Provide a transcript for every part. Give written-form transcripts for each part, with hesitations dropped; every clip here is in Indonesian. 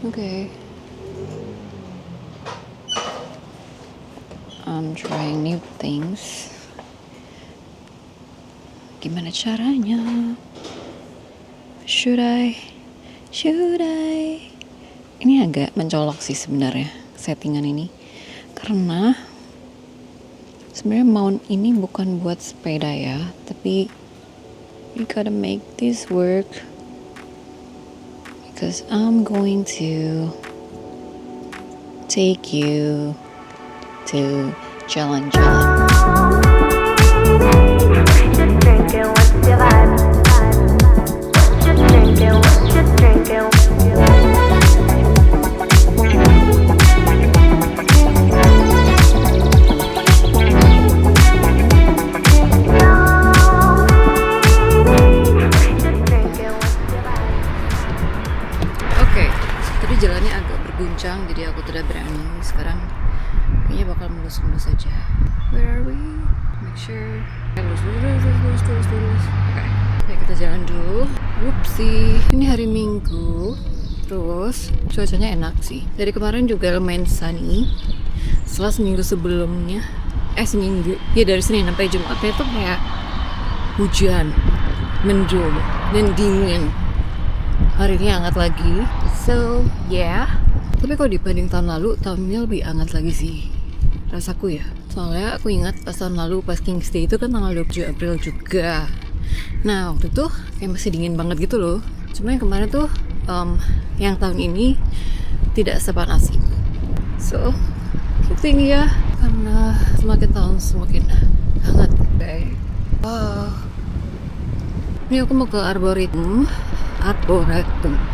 Okay. I'm trying new things. Gimana caranya? Should I? Ini agak mencolok sih sebenarnya settingan ini. Karena sebenarnya mount ini bukan buat sepeda ya, tapi we gotta make this work because I'm going to take you to jalan-jalan. Tadi jalannya agak berguncang, jadi aku tidak berani. Sekarang kayaknya bakal mulus-mulus aja. Where are we? Make sure. Lurus. Oke, kita jalan dulu. Whoopsie. Ini hari Minggu. Terus cuacanya enak sih. Dari kemarin juga lumayan sunny. Setelah seminggu sebelumnya, ya dari Senin sampai Jumatnya tuh kayak hujan, mendung, dan dingin. Hari ini hangat lagi. So, yeah. Tapi kalau dibanding tahun lalu, tahun ini lebih hangat lagi sih. Rasaku ya. Soalnya aku ingat pas tahun lalu, pas King's Day itu kan tanggal 27 April juga. Nah, waktu itu kayak masih dingin banget gitu loh. Cuma yang kemarin tuh, yang tahun ini tidak sepanas itu. So, good thing ya. Karena semakin tahun semakin hangat. Okay. Wow. Ini aku mau ke Arboretum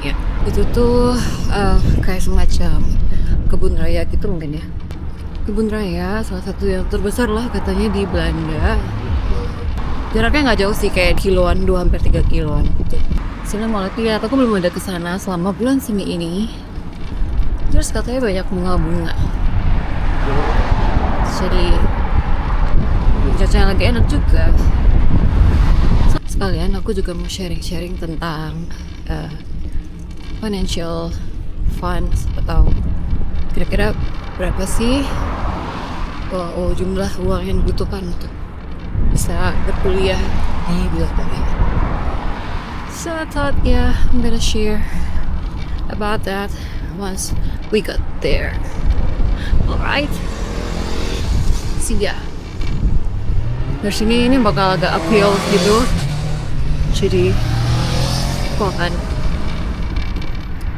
ya. Itu tuh kayak semacam kebun raya gitu mungkin ya. Kebun raya salah satu yang terbesar lah katanya di Belanda. Jaraknya nggak jauh sih, kayak kiloan, 2 hampir 3 kiloan gitu. Sini mau lihat, aku belum ada kesana selama bulan semi ini. Terus katanya banyak bunga-bunga. Jadi cuacanya lagi enak juga. Sekalian aku juga mau sharing tentang financial funds, atau kira-kira berapa sih jumlah uang yang dibutuhkan untuk bisa berkuliah di Belanda. So I thought I'm gonna share about that once we got there. Alright, see ya. Dari sini ini bakal agak uphill gitu. Jadi aku akan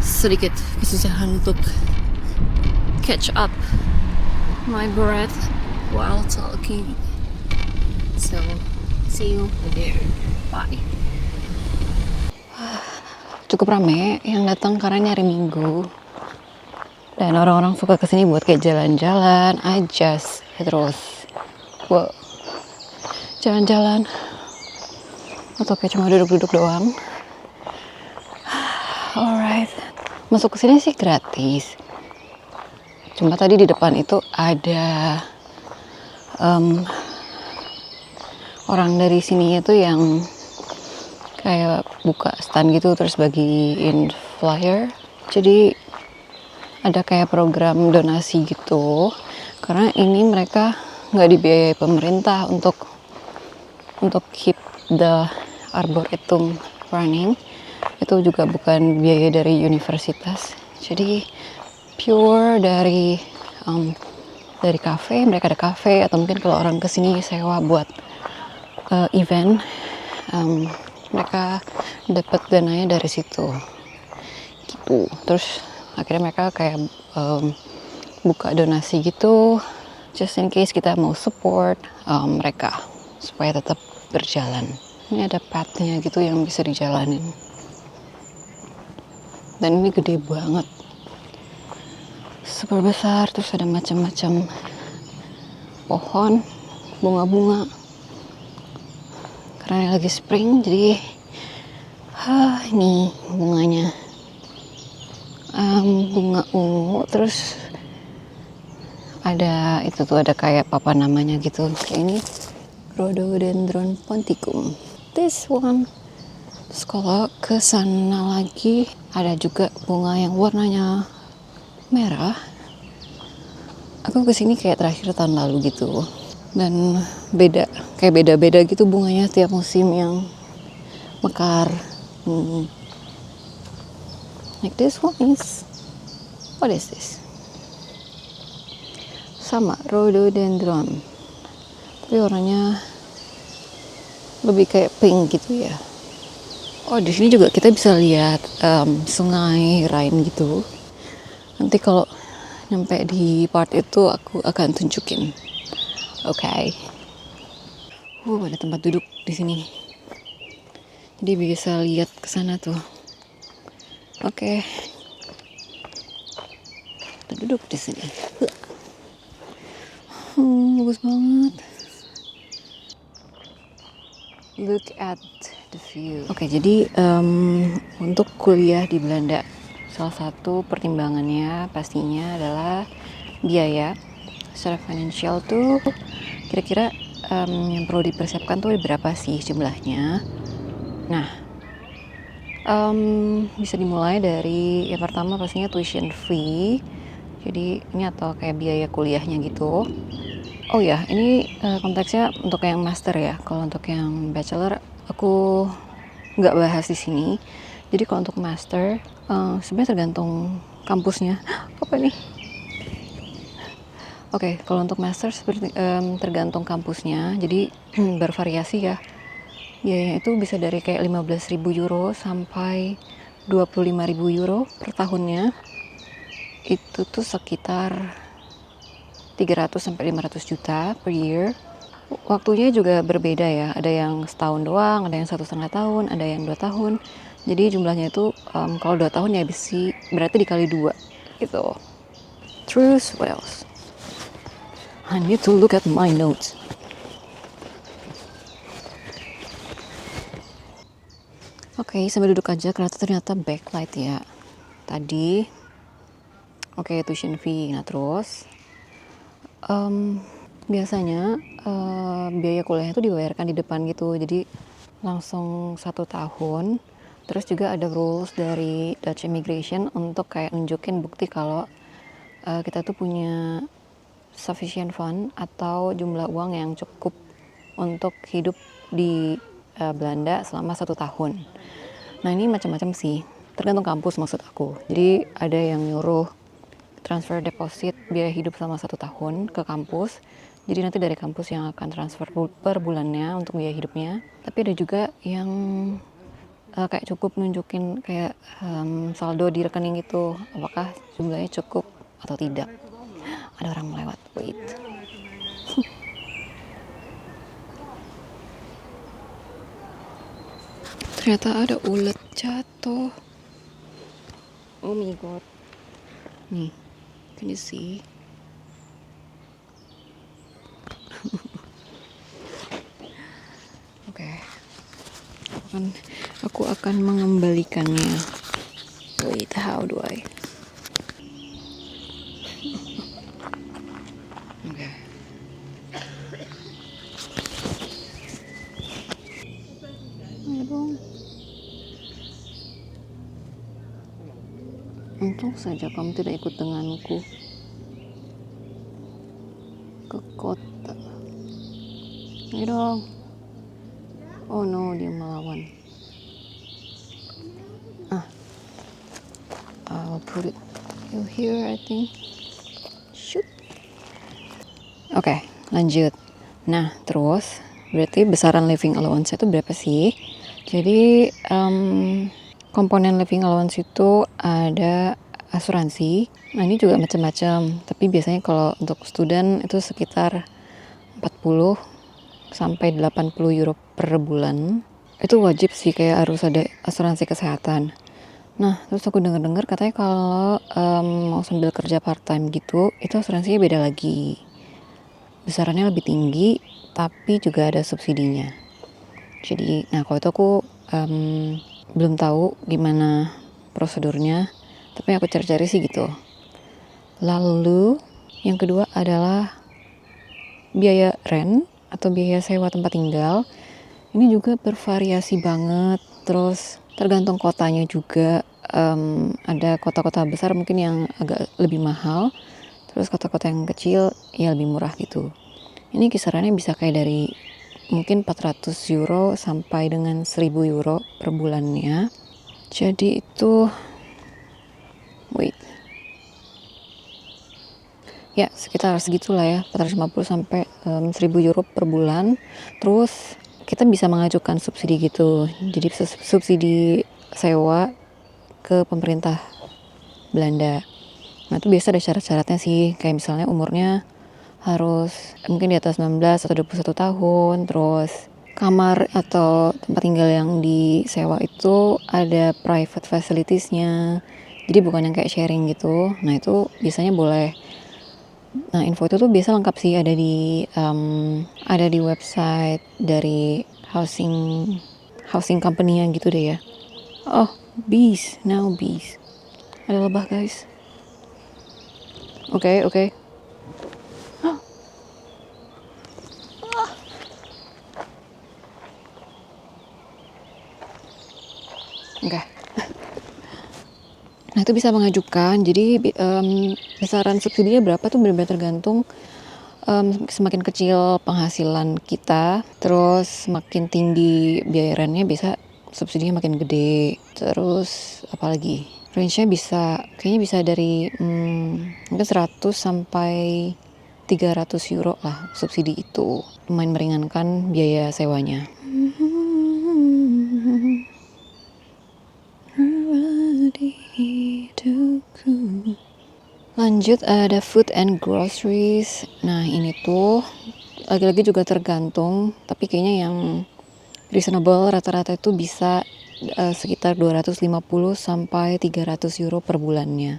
sedikit kesusahan untuk catch up my breath while talking. So, see you there. Bye. Cukup rame yang datang karena nyari Minggu. Dan orang-orang suka kesini buat kayak jalan-jalan aja terus. Wow. Jalan-jalan. Atau kayak cuma duduk-duduk doang. Alright, masuk ke sini sih gratis. Cuma tadi di depan itu ada orang dari sini itu yang kayak buka stand gitu, terus bagiin flyer. Jadi ada kayak program donasi gitu. Karena ini mereka nggak dibiayai pemerintah untuk keep the Arboretum running. Itu juga bukan biaya dari universitas, jadi pure dari cafe. Mereka ada cafe, atau mungkin kalau orang kesini sewa buat event, mereka dapat dananya dari situ gitu. Terus akhirnya mereka kayak buka donasi gitu, just in case kita mau support mereka supaya tetap berjalan. Ini ada pathnya gitu yang bisa dijalanin. Dan ini gede banget, super besar. Terus ada macam-macam pohon, bunga-bunga. Karena lagi spring, jadi ini bunganya bunga ungu. Terus ada itu tuh, ada kayak apa namanya gitu, kayak ini Rhododendron ponticum. This one Terus kalau ke sana lagi ada juga bunga yang warnanya merah. Aku kesini kayak terakhir tahun lalu gitu. Dan kayak beda-beda gitu bunganya tiap musim yang mekar. Like this one is, what is this? Sama rhododendron, tapi warnanya lebih kayak pink gitu ya. Oh, di sini juga kita bisa lihat sungai Rhine gitu. Nanti kalau nyampe di part itu aku akan tunjukin. Oke. Ada tempat duduk di sini. Jadi bisa lihat ke sana tuh. Oke. Kita duduk di sini. Bagus banget. Look at the view. Oke, jadi untuk kuliah di Belanda, salah satu pertimbangannya pastinya adalah biaya. Secara finansial tuh kira-kira yang perlu dipersiapkan tuh berapa sih jumlahnya. Nah, bisa dimulai dari yang pertama pastinya tuition fee. Jadi ini atau kayak biaya kuliahnya gitu. Oh ya, ini konteksnya untuk yang master ya. Kalau untuk yang bachelor aku nggak bahas di sini. Jadi kalau untuk master sebenarnya tergantung kampusnya. Apa nih? Oke, kalau untuk master seperti tergantung kampusnya. Jadi bervariasi ya. Biayanya itu bisa dari kayak 15.000 euro sampai 25.000 euro per tahunnya. Itu tuh sekitar 300 sampai 500 juta per year. Waktunya juga berbeda ya. Ada yang setahun doang, ada yang 1,5 tahun, ada yang 2 tahun. Jadi jumlahnya itu kalau 2 tahun ya berarti dikali 2 gitu. Terus what else? I need to look at my notes. Oke, sambil duduk aja karena ternyata backlight ya. Tadi tuition fee. Nah terus biasanya biaya kuliahnya itu dibayarkan di depan gitu. Jadi langsung 1 tahun. Terus juga ada rules dari Dutch Immigration untuk kayak nunjukin bukti kalau kita tuh punya sufficient fund atau jumlah uang yang cukup untuk hidup di Belanda selama 1 tahun. Nah ini macam-macam sih, tergantung kampus maksud aku. Jadi ada yang nyuruh transfer deposit biaya hidup selama 1 tahun ke kampus. Jadi nanti dari kampus yang akan transfer per bulannya untuk biaya hidupnya. Tapi ada juga yang kayak cukup nunjukin kayak saldo di rekening itu, apakah jumlahnya cukup atau tidak. Ada orang melewat, wait. Ternyata ada ulet jatuh. Oh my god. Nih, can you see? Oke. Aku akan mengembalikannya. Wait, how do I? Oke. Ayo dong. Untung saja kamu tidak ikut denganku ke kota. Ayo dong. Oh no, dia melawan. I'll put it here, I think. Shoot. Oke, lanjut. Nah, terus berarti besaran living allowance itu berapa sih? Jadi komponen living allowance itu ada asuransi. Nah ini juga macam-macam. Tapi biasanya kalau untuk student itu sekitar 40 sampai 80 euro per bulan. Itu wajib sih, kayak harus ada asuransi kesehatan. Nah terus aku dengar katanya kalau mau sambil kerja part time gitu, itu asuransinya beda lagi. Besarannya lebih tinggi, tapi juga ada subsidinya. Jadi, nah kalau itu aku belum tahu gimana prosedurnya, tapi aku cari-cari sih gitu. Lalu yang kedua adalah biaya rent atau biaya sewa tempat tinggal. Ini juga bervariasi banget. Terus tergantung kotanya juga, ada kota-kota besar mungkin yang agak lebih mahal, terus kota-kota yang kecil ya lebih murah gitu. Ini kisarannya bisa kayak dari mungkin 400 euro sampai dengan 1000 euro per bulannya. Jadi itu ya sekitar segitulah ya, 450 sampai 1000 euro per bulan. Terus kita bisa mengajukan subsidi gitu, jadi subsidi sewa ke pemerintah Belanda. Nah itu biasa ada syarat-syaratnya sih, kayak misalnya umurnya harus mungkin di atas 19 atau 21 tahun, terus kamar atau tempat tinggal yang disewa itu ada private facilitiesnya, jadi bukan yang kayak sharing gitu. Nah itu biasanya boleh. Nah info itu tuh biasa lengkap sih, ada di website dari housing company-nya gitu deh ya. Oh, bees, ada lebah guys. Oke. Oke. Nah itu bisa mengajukan, jadi besaran subsidinya berapa tuh benar-benar tergantung, semakin kecil penghasilan kita, terus semakin tinggi biaya rentnya bisa subsidinya makin gede. Terus apalagi range-nya kayaknya bisa dari mungkin 100 sampai 300 euro lah subsidi itu, lumayan meringankan biaya sewanya. Lanjut ada food and groceries. Nah ini tuh lagi-lagi juga tergantung, tapi kayaknya yang reasonable rata-rata itu bisa sekitar 250 sampai 300 euro per bulannya.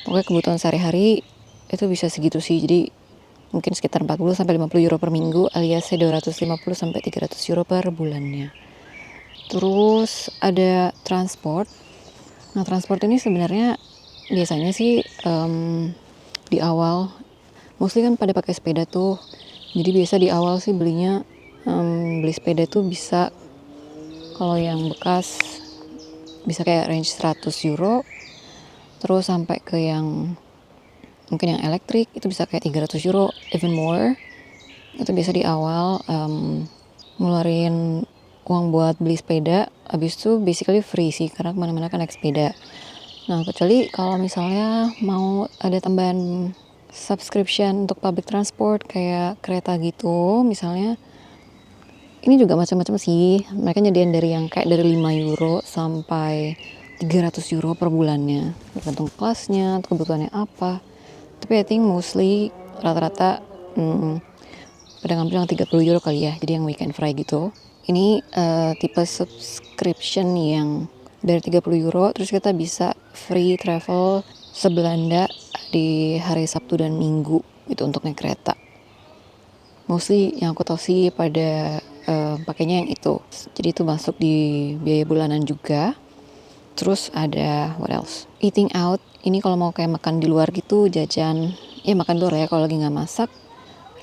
Pokoknya kebutuhan sehari-hari itu bisa segitu sih, jadi mungkin sekitar 40 sampai 50 euro per minggu alias 250 sampai 300 euro per bulannya. Terus ada transport. Nah transport ini sebenarnya biasanya sih di awal mostly kan pada pakai sepeda tuh, jadi biasa di awal sih belinya beli sepeda tuh bisa, kalau yang bekas bisa kayak range 100 euro, terus sampai ke yang mungkin yang elektrik itu bisa kayak 300 euro, even more. Itu biasa di awal ngeluarin uang buat beli sepeda, habis itu basically free sih karena kemana-mana kan naik sepeda. Nah kecuali kalau misalnya mau ada tambahan subscription untuk public transport kayak kereta gitu misalnya, ini juga macam-macam sih, mereka nyediain dari yang kayak dari 5 euro sampai 300 euro per bulannya, tergantung kelasnya, kebutuhannya apa. Tapi I think mostly rata-rata pada ngambil yang 30 euro kali ya, jadi yang weekend free gitu. Ini tipe subscription yang dari 30 euro, terus kita bisa free travel se-Belanda di hari Sabtu dan Minggu itu untuk naik kereta. Mostly yang aku tahu sih pada pakainya yang itu, jadi itu masuk di biaya bulanan juga. Terus ada what else, eating out. Ini kalau mau kayak makan di luar gitu, jajan ya makan luar ya kalau lagi nggak masak,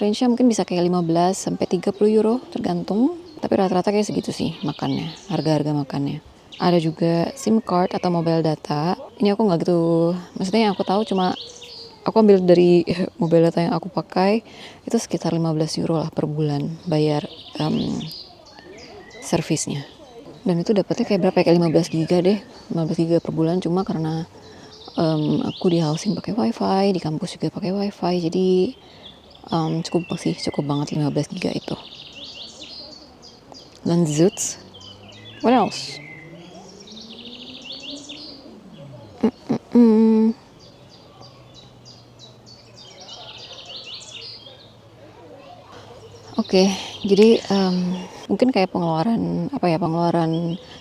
range-nya mungkin bisa kayak 15 sampai 30 euro tergantung, tapi rata-rata kayak segitu sih makannya, harga-harga makannya. Ada juga SIM card atau mobile data. Ini aku nggak gitu, maksudnya yang aku tahu cuma aku ambil dari mobile data yang aku pakai itu sekitar 15 euro lah per bulan bayar servisnya. Dan itu dapetnya kayak berapa ya, kayak 15 giga deh, 15 giga per bulan. Cuma karena aku di housing pakai wifi, di kampus juga pakai wifi, jadi cukup banget 15 giga itu. Lanjut, what else? Oke, jadi mungkin kayak pengeluaran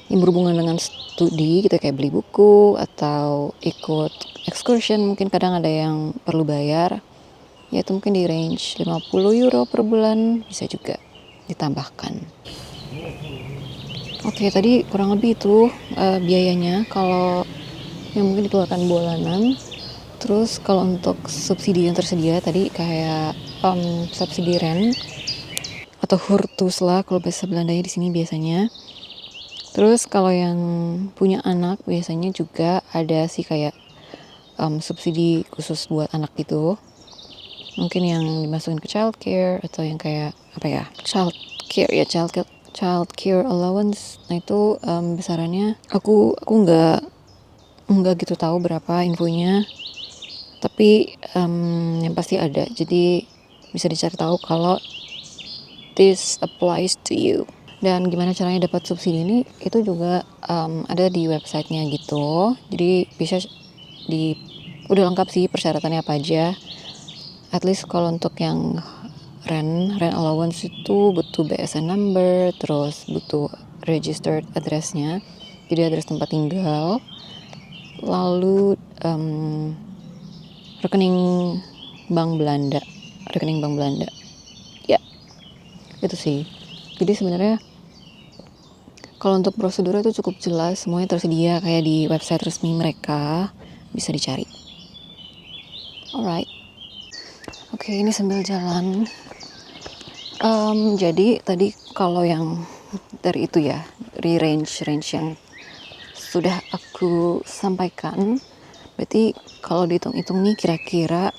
yang berhubungan dengan studi gitu, kayak beli buku atau ikut excursion, mungkin kadang ada yang perlu bayar, ya itu mungkin di range 50 euro per bulan bisa juga ditambahkan. Oke, tadi kurang lebih itu biayanya kalau yang mungkin dikeluarkan bulanan. Terus kalau untuk subsidi yang tersedia tadi kayak subsidi rent atau hurtus lah kalau bahasa Belandanya di sini biasanya, Terus kalau yang punya anak biasanya juga ada sih kayak subsidi khusus buat anak gitu. Mungkin yang dimasukin ke child care atau yang kayak apa ya, child care allowance. Nah itu besarannya aku nggak gitu tahu berapa infonya, tapi yang pasti ada. Jadi bisa dicari tahu kalau this applies to you. Dan gimana caranya dapat subsidi ini, itu juga ada di websitenya gitu. Jadi bisa udah lengkap sih persyaratannya apa aja. At least kalau untuk yang rent allowance itu butuh BSN number, terus butuh registered address-nya, jadi address tempat tinggal, lalu rekening bank Belanda, ya itu sih. Jadi sebenarnya kalau untuk prosedur itu cukup jelas, semuanya tersedia kayak di website resmi mereka, bisa dicari. Alright, oke, ini sambil jalan. Jadi tadi kalau yang dari itu ya, dari range yang sudah aku sampaikan, berarti kalau dihitung-hitung nih kira-kira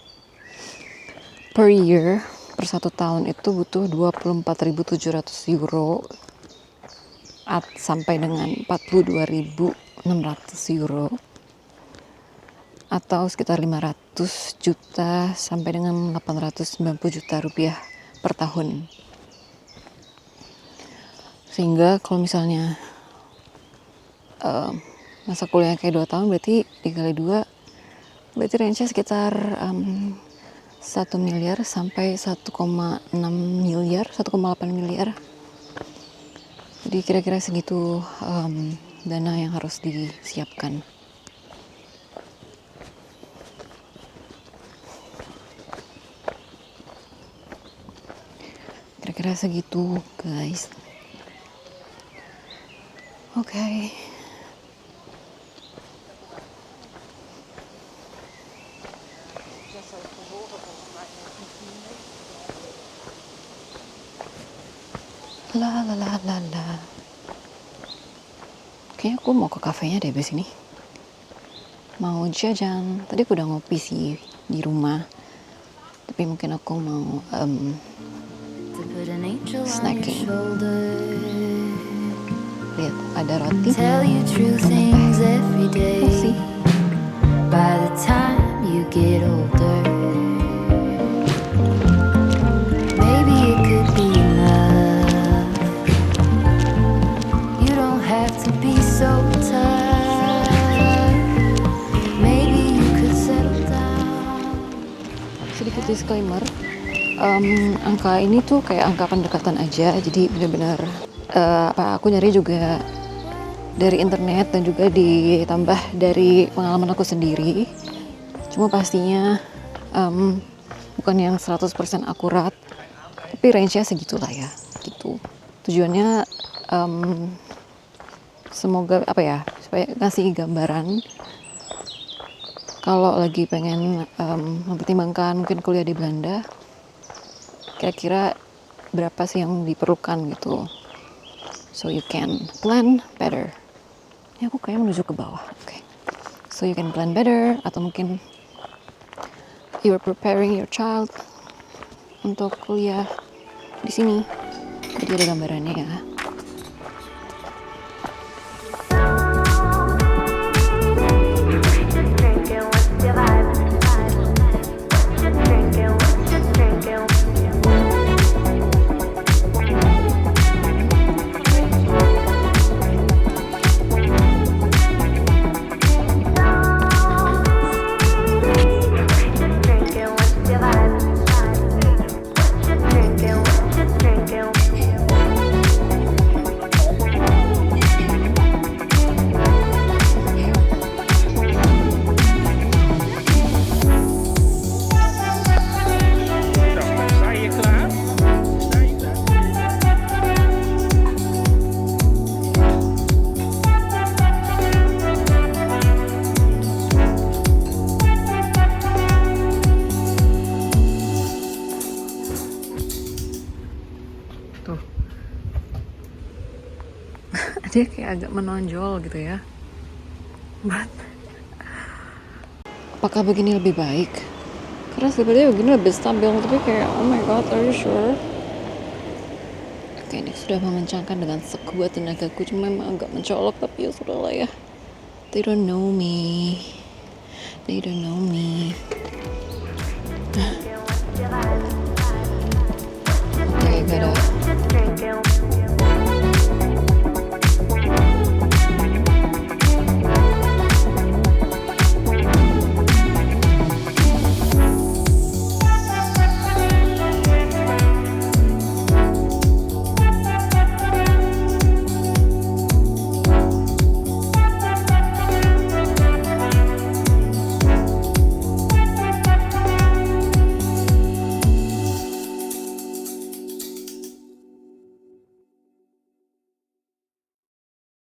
per year, per 1 tahun itu butuh 24.700 euro sampai dengan 42.600 euro, atau sekitar 500 juta sampai dengan 890 juta rupiah per tahun. Sehingga kalau misalnya masa kuliah kayak 2 tahun, berarti dikali 2, berarti range-nya sekitar 1 miliar sampai 1,8 miliar. Jadi kira-kira segitu dana yang harus disiapkan. Kira-kira segitu, guys. Oke. La. Kayaknya aku mau ke kafenya deh abis ini. Mau jajan. Tadi aku udah ngopi sih di rumah. Tapi mungkin aku mau snacking. Lihat, ada roti. We'll see. By the time you get older, maybe it could be enough. You don't have to be so tough. Maybe you could settle down. Sedikit disclaimer, angka ini tuh kayak angka pendekatan aja, jadi benar-benar aku nyari juga dari internet dan juga ditambah dari pengalaman aku sendiri. Cuma pastinya bukan yang 100% akurat, tapi range-nya segitulah ya, gitu. Tujuannya semoga supaya ngasih gambaran kalau lagi pengen mempertimbangkan mungkin kuliah di Belanda, kira-kira berapa sih yang diperlukan gitu. So you can plan better. Ini aku kayak menuju ke bawah. Okay. So you can plan better, atau mungkin you're preparing your child untuk kuliah di sini. Jadi ada gambarannya ya. Dia kayak agak menonjol gitu ya. But apakah begini lebih baik? Karena sebenarnya begini lebih stabil, tapi kayak oh my god, are you sure? Oke, ini sudah mengencangkan dengan sekuat tenagaku, cuma memang agak mencolok, tapi ya sudah lah ya. They don't know me. They don't know me. Okay, gotta